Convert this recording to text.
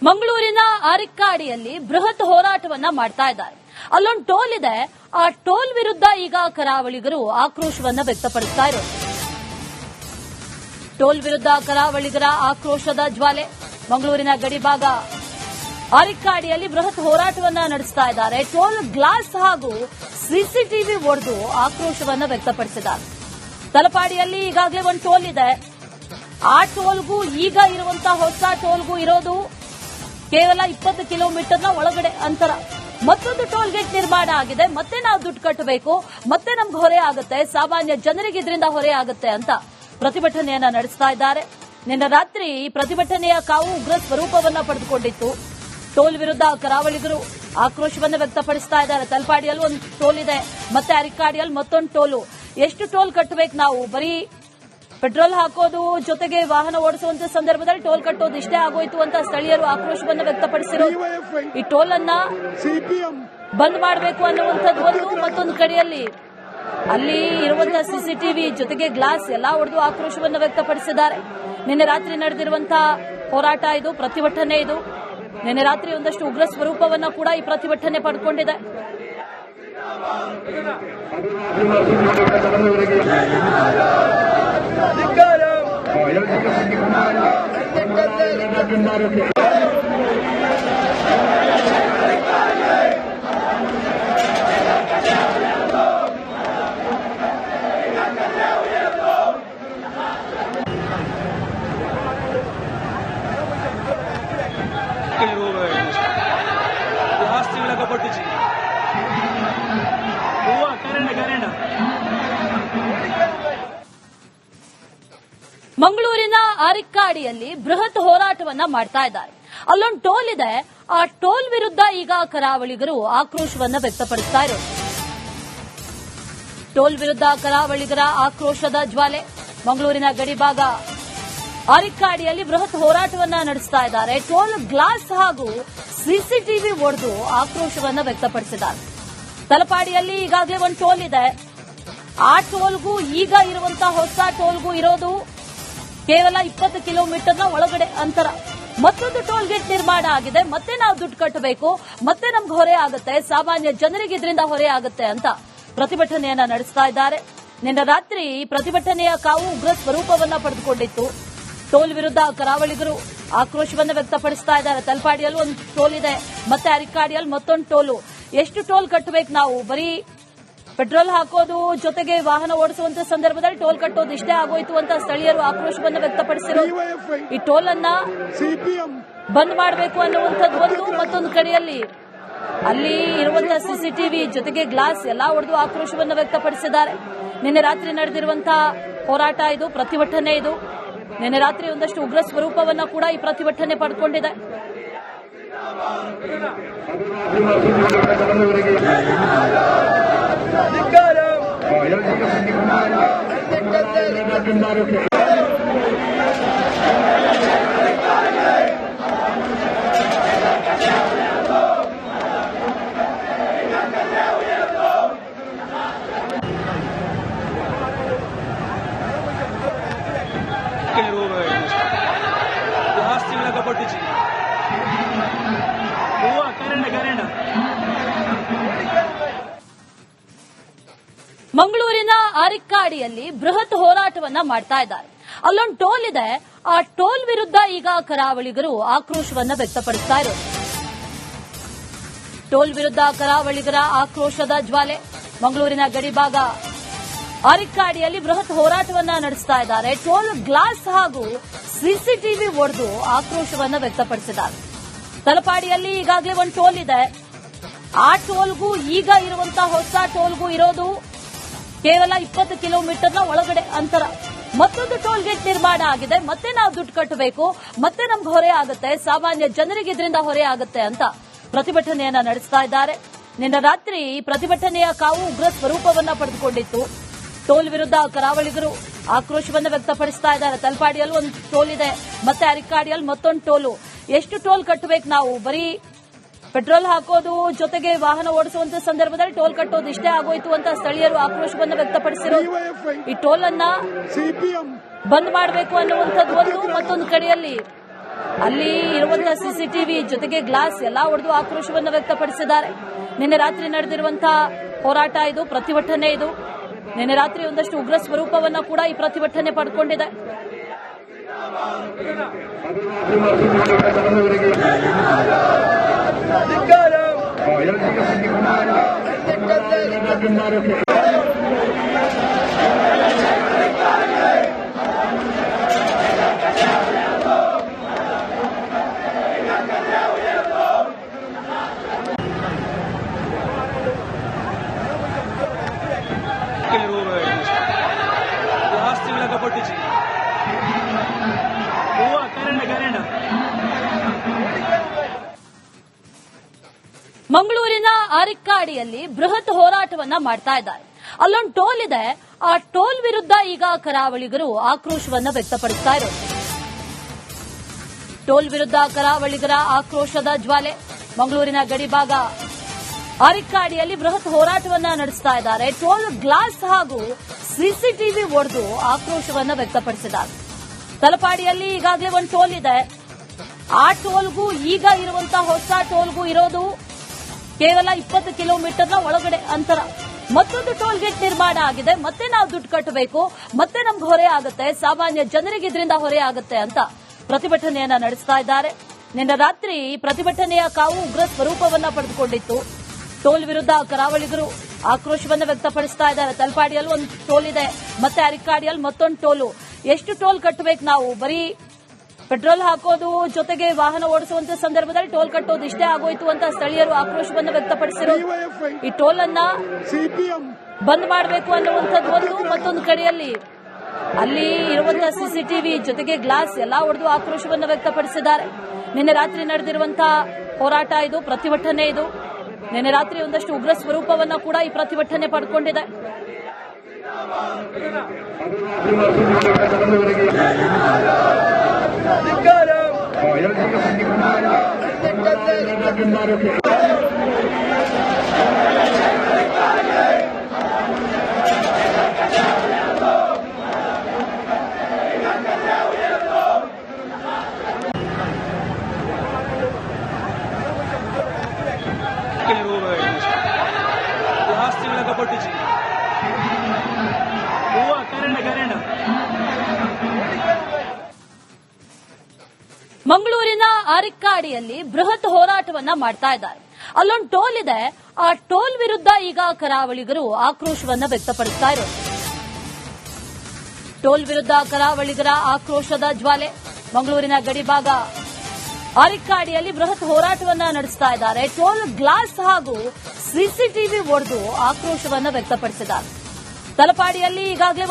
ಮಂಗಳೂರಿನ ಅರಿಕ್ಕಾಡಿಯಲ್ಲಿ ಬೃಹತ್ ಹೋರಾಟವನ್ನ ಮಾಡ್ತಾ ಇದ್ದಾರೆ. ಅಲ್ಲೊಂದು ಟೋಲ್ ಇದೆ. ಆ ಟೋಲ್ ವಿರುದ್ಧ ಈಗ ಕರಾವಳಿಗರು ಆಕ್ರೋಶವನ್ನ ವ್ಯಕ್ತಪಡಿಸ್ತಾ ಇರೋದು. ಟೋಲ್ ವಿರುದ್ಧ ಕರಾವಳಿಗರ ಆಕ್ರೋಶದ ಜ್ವಾಲೆ. ಮಂಗಳೂರಿನ ಗಡಿಭಾಗ ಅರಿಕ್ಕಾಡಿಯಲ್ಲಿ ಬೃಹತ್ ಹೋರಾಟವನ್ನ ನಡೆಸ್ತಾ ಇದ್ದಾರೆ. ಟೋಲ್ ಗ್ಲಾಸ್ ಹಾಗೂ ಸಿಸಿಟಿವಿ ಒಡೆದು ಆಕ್ರೋಶವನ್ನ ವ್ಯಕ್ತಪಡಿಸಿದ್ದಾರೆ. ತಲಪಾಡಿಯಲ್ಲಿ ಈಗಾಗಲೇ ಒಂದು ಟೋಲ್ ಇದೆ. ಆ ಟೋಲ್ಗೂ ಈಗ ಇರುವಂತಹ ಹೊಸ ಟೋಲ್ಗೂ ಇರೋದು ಕೇವಲ 20 ಕಿಲೋಮೀಟರ್ನ ಒಳಗಡೆ ಅಂತರ. ಮತ್ತೊಂದು ಟೋಲ್ ಗೇಟ್ ನಿರ್ಮಾಣ ಆಗಿದೆ. ಮತ್ತೆ ನಾವು ದುಡ್ಡು ಕಟ್ಟಬೇಕು, ಮತ್ತೆ ನಮ್ಗೆ ಹೊರೆ ಆಗುತ್ತೆ, ಸಾಮಾನ್ಯ ಜನರಿಗೆ ಇದರಿಂದ ಹೊರೆ ಆಗುತ್ತೆ ಅಂತ ಪ್ರತಿಭಟನೆಯನ್ನ ನಡೆಸ್ತಾ ಇದ್ದಾರೆ. ನಿನ್ನೆ ರಾತ್ರಿ ಈ ಪ್ರತಿಭಟನೆಯ ಕಾವು ಉಗ್ರ ಸ್ವರೂಪವನ್ನ ಪಡೆದುಕೊಂಡಿತ್ತು. ಟೋಲ್ ವಿರುದ್ಧ ಕರಾವಳಿಗರು ಆಕ್ರೋಶವನ್ನ ವ್ಯಕ್ತಪಡಿಸ್ತಾ ಇದ್ದಾರೆ. ತಲಪಾಡಿಯಲ್ಲಿ ಒಂದು ಟೋಲ್ ಇದೆ, ಮತ್ತೆ ಅರಿಕ್ಕಾಡಿಯಲ್ಲಿ ಮತ್ತೊಂದು ಟೋಲು. ಎಷ್ಟು ಟೋಲ್ ಕಟ್ಟಬೇಕು ನಾವು? ಬರೀ ಪೆಟ್ರೋಲ್ ಹಾಕೋದು ಜೊತೆಗೆ ವಾಹನ ಓಡಿಸುವಂತ ಸಂದರ್ಭದಲ್ಲಿ ಟೋಲ್ ಕಟ್ಟೋದು ಇಷ್ಟೇ ಆಗೋಯ್ತು ಅಂತ ಸ್ಥಳೀಯರು ಆಕ್ರೋಶವನ್ನು ವ್ಯಕ್ತಪಡಿಸಿರೋದು. ಈ ಟೋಲ್ ಅನ್ನ ಬಂದ್ ಮಾಡಬೇಕು ಅನ್ನುವಂಥದ್ದು ಒಂದು. ಮತ್ತೊಂದು ಕಡೆಯಲ್ಲಿ ಅಲ್ಲಿ ಇರುವಂತಹ ಸಿಸಿಟಿವಿ ಜೊತೆಗೆ ಗ್ಲಾಸ್ ಎಲ್ಲಾ ಹೊಡೆದು ಆಕ್ರೋಶವನ್ನು ವ್ಯಕ್ತಪಡಿಸಿದ್ದಾರೆ. ನಿನ್ನೆ ರಾತ್ರಿ ನಡೆದಿರುವಂತಹ ಹೋರಾಟ ಇದು, ಪ್ರತಿಭಟನೆ ಇದು. ನಿನ್ನೆ ರಾತ್ರಿ ಒಂದಷ್ಟು ಉಗ್ರ ಸ್ವರೂಪವನ್ನ ಕೂಡ ಈ ಪ್ರತಿಭಟನೆ ಪಡ್ಕೊಂಡಿದೆ. ಮಂಗಳೂರಿನ ಅರಿಕ್ಕಾಡಿಯಲ್ಲಿ ಬೃಹತ್ ಹೋರಾಟವನ್ನ ಮಾಡ್ತಾ ಇದ್ದಾರೆ. ಅಲ್ಲೊಂದು ಟೋಲ್ ಇದೆ. ಆ ಟೋಲ್ ವಿರುದ್ಧ ಈಗ ಕರಾವಳಿಗರು ಆಕ್ರೋಶವನ್ನ ವ್ಯಕ್ತಪಡಿಸ್ತಾ ಇರೋದು. ಟೋಲ್ ವಿರುದ್ಧ ಕರಾವಳಿಗರ ಆಕ್ರೋಶದ ಜ್ವಾಲೆ. ಮಂಗಳೂರಿನ ಗಡಿಭಾಗ ಅರಿಕ್ಕಾಡಿಯಲ್ಲಿ ಬೃಹತ್ ಹೋರಾಟವನ್ನ ನಡೆಸ್ತಾ ಇದ್ದಾರೆ. ಟೋಲ್ ಗ್ಲಾಸ್ ಹಾಗೂ ಸಿಸಿಟಿವಿ ಒಡೆದು ಆಕ್ರೋಶವನ್ನ ವ್ಯಕ್ತಪಡಿಸಿದ್ದಾರೆ. ತಲಪಾಡಿಯಲ್ಲಿ ಈಗಾಗಲೇ ಒಂದು ಟೋಲ್ ಇದೆ. ಆ ಟೋಲ್ಗೂ ಈಗ ಇರುವಂತಹ ಹೊಸ ಟೋಲ್ಗೂ ಇರೋದು ಕೇವಲ 20 ಕಿಲೋಮೀಟರ್ನ ಒಳಗಡೆ ಅಂತರ. ಮತ್ತೊಂದು ಟೋಲ್ ಗೇಟ್ ನಿರ್ಮಾಣ ಆಗಿದೆ. ಮತ್ತೆ ನಾವು ದುಡ್ಡು ಕಟ್ಟಬೇಕು, ಮತ್ತೆ ನಮ್ಗೆ ಹೊರೆ ಆಗುತ್ತೆ, ಸಾಮಾನ್ಯ ಜನರಿಗೆ ಇದರಿಂದ ಹೊರೆ ಆಗುತ್ತೆ ಅಂತ ಪ್ರತಿಭಟನೆಯನ್ನ ನಡೆಸ್ತಾ ಇದ್ದಾರೆ. ನಿನ್ನೆ ರಾತ್ರಿ ಈ ಪ್ರತಿಭಟನೆಯ ಕಾವು ಉಗ್ರ ಸ್ವರೂಪವನ್ನ ಪಡೆದುಕೊಂಡಿತ್ತು. ಟೋಲ್ ವಿರುದ್ಧ ಕರಾವಳಿಗರು ಆಕ್ರೋಶವನ್ನ ವ್ಯಕ್ತಪಡಿಸ್ತಾ ಇದ್ದಾರೆ. ತಲಪಾಡಿಯಲ್ಲಿ ಒಂದು ಟೋಲ್ ಇದೆ, ಮತ್ತೆ ಅರಿಕ್ಕಾಡಿಯಲ್ಲಿ ಮತ್ತೊಂದು ಟೋಲು. ಎಷ್ಟು ಟೋಲ್ ಕಟ್ಟಬೇಕು ನಾವು? ಬರೀ ಪೆಟ್ರೋಲ್ ಹಾಕೋದು ಜೊತೆಗೆ ವಾಹನ ಓಡಿಸುವಂತ ಸಂದರ್ಭದಲ್ಲಿ ಟೋಲ್ ಕಟ್ಟೋದು ಇಷ್ಟೇ ಆಗೋಯ್ತು ಅಂತ ಸ್ಥಳೀಯರು ಆಕ್ರೋಶವನ್ನು ವ್ಯಕ್ತಪಡಿಸಿರೋದು. ಈ ಟೋಲ್ ಅನ್ನ ಬಂದ್ ಮಾಡಬೇಕು ಅನ್ನುವಂಥದ್ದು ಒಂದು. ಮತ್ತೊಂದು ಕಡೆಯಲ್ಲಿ ಅಲ್ಲಿ ಇರುವಂತಹ ಸಿಸಿಟಿವಿ ಜೊತೆಗೆ ಗ್ಲಾಸ್ ಎಲ್ಲಾ ಹೊಡೆದು ಆಕ್ರೋಶವನ್ನು ವ್ಯಕ್ತಪಡಿಸಿದ್ದಾರೆ. ನಿನ್ನೆ ರಾತ್ರಿ ನಡೆದಿರುವಂತಹ ಹೋರಾಟ ಇದು, ಪ್ರತಿಭಟನೆ ಇದು. ನಿನ್ನೆ ರಾತ್ರಿ ಒಂದಷ್ಟು ಉಗ್ರ ಸ್ವರೂಪವನ್ನ ಕೂಡ ಈ ಪ್ರತಿಭಟನೆ ಪಡ್ಕೊಂಡಿದೆ. ಮಂಗಳೂರಿನ ಅರಿಕ್ಕಾಡಿಯಲ್ಲಿ ಬೃಹತ್ ಹೋರಾಟವನ್ನ ಮಾಡ್ತಾ ಇದ್ದಾರೆ. ಅಲ್ಲೊಂದು ಟೋಲ್ ಇದೆ. ಆ ಟೋಲ್ ವಿರುದ್ಧ ಈಗ ಕರಾವಳಿಗರು ಆಕ್ರೋಶವನ್ನ ವ್ಯಕ್ತಪಡಿಸ್ತಾ ಇರೋದು. ಟೋಲ್ ವಿರುದ್ಧ ಕರಾವಳಿಗರ ಆಕ್ರೋಶದ ಜ್ವಾಲೆ. ಮಂಗಳೂರಿನ ಗಡಿಭಾಗ ಅರಿಕ್ಕಾಡಿಯಲ್ಲಿ ಬೃಹತ್ ಹೋರಾಟವನ್ನ ನಡೆಸ್ತಾ ಇದ್ದಾರೆ. ಟೋಲ್ ಗ್ಲಾಸ್ ಹಾಗೂ ಸಿಸಿಟಿವಿ ಒಡೆದು ಆಕ್ರೋಶವನ್ನ ವ್ಯಕ್ತಪಡಿಸಿದ್ದಾರೆ. ತಲಪಾಡಿಯಲ್ಲಿ ಈಗಾಗಲೇ ಒಂದು ಟೋಲ್ ಇದೆ. ಆ ಟೋಲ್ಗೂ ಈಗ ಇರುವಂತಹ ಹೊಸ ಟೋಲ್ಗೂ ಇರೋದು ಕೇವಲ 20 ಕಿಲೋಮೀಟರ್ನ ಒಳಗಡೆ ಅಂತರ. ಮತ್ತೊಂದು ಟೋಲ್ ಗೇಟ್ ನಿರ್ಮಾಣ ಆಗಿದೆ. ಮತ್ತೆ ನಾವು ದುಡ್ಡು ಕಟ್ಟಬೇಕು, ಮತ್ತೆ ನಮ್ಗೆ ಹೊರೆ ಆಗುತ್ತೆ, ಸಾಮಾನ್ಯ ಜನರಿಗೆ ಇದರಿಂದ ಹೊರೆ ಆಗುತ್ತೆ ಅಂತ ಪ್ರತಿಭಟನೆಯನ್ನ ನಡೆಸ್ತಾ ಇದ್ದಾರೆ. ನಿನ್ನೆ ರಾತ್ರಿ ಈ ಪ್ರತಿಭಟನೆಯ ಕಾವು ಉಗ್ರ ಸ್ವರೂಪವನ್ನ ಪಡೆದುಕೊಂಡಿತ್ತು. ಟೋಲ್ ವಿರುದ್ಧ ಕರಾವಳಿಗರು ಆಕ್ರೋಶವನ್ನ ವ್ಯಕ್ತಪಡಿಸ್ತಾ ಇದ್ದಾರೆ. ತಲಪಾಡಿಯಲ್ಲಿ ಒಂದು ಟೋಲ್ ಇದೆ, ಮತ್ತೆ ಅರಿಕ್ಕಾಡಿಯಲ್ಲಿ ಮತ್ತೊಂದು ಟೋಲು. ಎಷ್ಟು ಟೋಲ್ ಕಟ್ಟಬೇಕು ನಾವು? ಬರೀ ಪೆಟ್ರೋಲ್ ಹಾಕೋದು ಜೊತೆಗೆ ವಾಹನ ಓಡಿಸುವಂತ ಸಂದರ್ಭದಲ್ಲಿ ಟೋಲ್ ಕಟ್ಟೋದು ಇಷ್ಟೇ ಆಗೋಯ್ತು ಅಂತ ಸ್ಥಳೀಯರು ಆಕ್ರೋಶವನ್ನು ವ್ಯಕ್ತಪಡಿಸಿರೋದು. ಈ ಟೋಲ್ ಅನ್ನ ಬಂದ್ ಮಾಡಬೇಕು ಅನ್ನುವಂಥದ್ದು ಒಂದು. ಮತ್ತೊಂದು ಕಡೆಯಲ್ಲಿ ಅಲ್ಲಿ ಇರುವಂತಹ ಸಿಸಿಟಿವಿ ಜೊತೆಗೆ ಗ್ಲಾಸ್ ಎಲ್ಲ ಒಡೆದು ಆಕ್ರೋಶವನ್ನು ವ್ಯಕ್ತಪಡಿಸಿದ್ದಾರೆ. ನಿನ್ನೆ ರಾತ್ರಿ ನಡೆದಿರುವಂತಹ ಹೋರಾಟ ಇದು, ಪ್ರತಿಭಟನೆ ಇದು. ನಿನ್ನೆ ರಾತ್ರಿ ಒಂದಷ್ಟು ಉಗ್ರ ಸ್ವರೂಪವನ್ನು ಕೂಡ ಈ ಪ್ರತಿಭಟನೆ ಪಡ್ಕೊಂಡಿದೆ. ಮಂಗಳೂರಿನ ಅರಿಕ್ಕಾಡಿಯಲ್ಲಿ ಬೃಹತ್ ಹೋರಾಟವನ್ನ ಮಾಡ್ತಾ ಇದ್ದಾರೆ. ಅಲ್ಲೊಂದು ಟೋಲ್ ಇದೆ. ಆ ಟೋಲ್ ವಿರುದ್ಧ ಈಗ ಕರಾವಳಿಗರು ಆಕ್ರೋಶವನ್ನ ವ್ಯಕ್ತಪಡಿಸ್ತಾ ಇರೋದು. ಟೋಲ್ ವಿರುದ್ಧ ಕರಾವಳಿಗರ ಆಕ್ರೋಶದ ಜ್ವಾಲೆ. ಮಂಗಳೂರಿನ ಗಡಿಭಾಗ ಅರಿಕ್ಕಾಡಿಯಲ್ಲಿ ಬೃಹತ್ ಹೋರಾಟವನ್ನ ನಡೆಸ್ತಾ ಇದ್ದಾರೆ. ಟೋಲ್ ಗ್ಲಾಸ್ ಹಾಗೂ ಸಿಸಿಟಿವಿ ಒಡೆದು ಆಕ್ರೋಶವನ್ನ ವ್ಯಕ್ತಪಡಿಸಿದ್ದಾರೆ. ತಲಪಾಡಿಯಲ್ಲಿ ಈಗಾಗಲೇ ಒಂದು ಟೋಲ್ ಇದೆ. ಆ ಟೋಲ್ಗೂ ಈಗ ಇರುವಂತಹ ಹೊಸ ಟೋಲ್ಗೂ ಇರೋದು ಕೇವಲ 20 ಕಿಲೋಮೀಟರ್ನ ಒಳಗಡೆ ಅಂತರ. ಮತ್ತೊಂದು ಟೋಲ್ ಗೇಟ್ ನಿರ್ಮಾಣ ಆಗಿದೆ. ಮತ್ತೆ ನಾವು ದುಡ್ಡು ಕಟ್ಟಬೇಕು, ಮತ್ತೆ ನಮ್ಗೆ ಹೊರೆ ಆಗುತ್ತೆ, ಸಾಮಾನ್ಯ ಜನರಿಗೆ ಇದರಿಂದ ಹೊರೆ ಆಗುತ್ತೆ ಅಂತ ಪ್ರತಿಭಟನೆಯನ್ನ ನಡೆಸ್ತಾ ಇದ್ದಾರೆ. ನಿನ್ನೆ ರಾತ್ರಿ ಪ್ರತಿಭಟನೆಯ ಕಾವು ಉಗ್ರ ಸ್ವರೂಪವನ್ನ ಪಡೆದುಕೊಂಡಿತ್ತು. ಟೋಲ್ ವಿರುದ್ಧ ಕರಾವಳಿಗರು ಆಕ್ರೋಶವನ್ನ ವ್ಯಕ್ತಪಡಿಸ್ತಾ ಇದ್ದಾರೆ. ತಲಪಾಡಿಯಲ್ಲಿ ಒಂದು ಟೋಲ್ ಇದೆ, ಮತ್ತೆ ಅರಿಕ್ಕಾಡಿಯಲ್ಲಿ ಮತ್ತೊಂದು ಟೋಲು. ಎಷ್ಟು ಟೋಲ್ ಕಟ್ಟಬೇಕು ನಾವು? ಬರೀ ಪೆಟ್ರೋಲ್ ಹಾಕೋದು ಜೊತೆಗೆ ವಾಹನ ಓಡಿಸುವಂತ ಸಂದರ್ಭದಲ್ಲಿ ಟೋಲ್ ಕಟ್ಟೋದು ಇಷ್ಟೇ ಆಗೋಯ್ತು ಅಂತ ಸ್ಥಳೀಯರು ಆಕ್ರೋಶವನ್ನು ವ್ಯಕ್ತಪಡಿಸಿರೋದು. ಈ ಟೋಲ್ ಅನ್ನ ಬಂದ್ ಮಾಡಬೇಕು ಅನ್ನುವಂಥದ್ದು ಒಂದು. ಮತ್ತೊಂದು ಕಡೆಯಲ್ಲಿ ಅಲ್ಲಿ ಇರುವಂತಹ ಸಿಸಿಟಿವಿ ಜೊತೆಗೆ ಗ್ಲಾಸ್ ಎಲ್ಲ ಒಡೆದು ಆಕ್ರೋಶವನ್ನು ವ್ಯಕ್ತಪಡಿಸಿದ್ದಾರೆ. ನಿನ್ನೆ ರಾತ್ರಿ ನಡೆದಿರುವಂತಹ ಹೋರಾಟ ಇದು, ಪ್ರತಿಭಟನೆ ಇದು. ನಿನ್ನೆ ರಾತ್ರಿ ಒಂದಷ್ಟು ಉಗ್ರ ಸ್ವರೂಪವನ್ನು ಕೂಡ ಈ ಪ್ರತಿಭಟನೆ ಪಡ್ಕೊಂಡಿದೆ. ಮಂಗಳೂರಿನ ಅರಿಕ್ಕಾಡಿಯಲ್ಲಿ ಬೃಹತ್ ಹೋರಾಟವನ್ನ ಮಾಡ್ತಾ ಇದ್ದಾರೆ. ಅಲ್ಲೊಂದು ಟೋಲ್ ಇದೆ. ಆ ಟೋಲ್ ವಿರುದ್ಧ ಈಗ ಕರಾವಳಿಗರು ಆಕ್ರೋಶವನ್ನ ವ್ಯಕ್ತಪಡಿಸ್ತಾ ಇರೋದು. ಟೋಲ್ ವಿರುದ್ಧ ಕರಾವಳಿಗರ ಆಕ್ರೋಶದ ಜ್ವಾಲೆ. ಮಂಗಳೂರಿನ ಗಡಿಭಾಗ ಅರಿಕ್ಕಾಡಿಯಲ್ಲಿ ಬೃಹತ್ ಹೋರಾಟವನ್ನ ನಡೆಸ್ತಾ ಇದ್ದಾರೆ. ಟೋಲ್ ಗ್ಲಾಸ್ ಹಾಗೂ ಸಿಸಿಟಿವಿ ಒಡೆದು ಆಕ್ರೋಶವನ್ನ ವ್ಯಕ್ತಪಡಿಸಿದ್ದಾರೆ. ತಲಪಾಡಿಯಲ್ಲಿ ಈಗಾಗಲೇ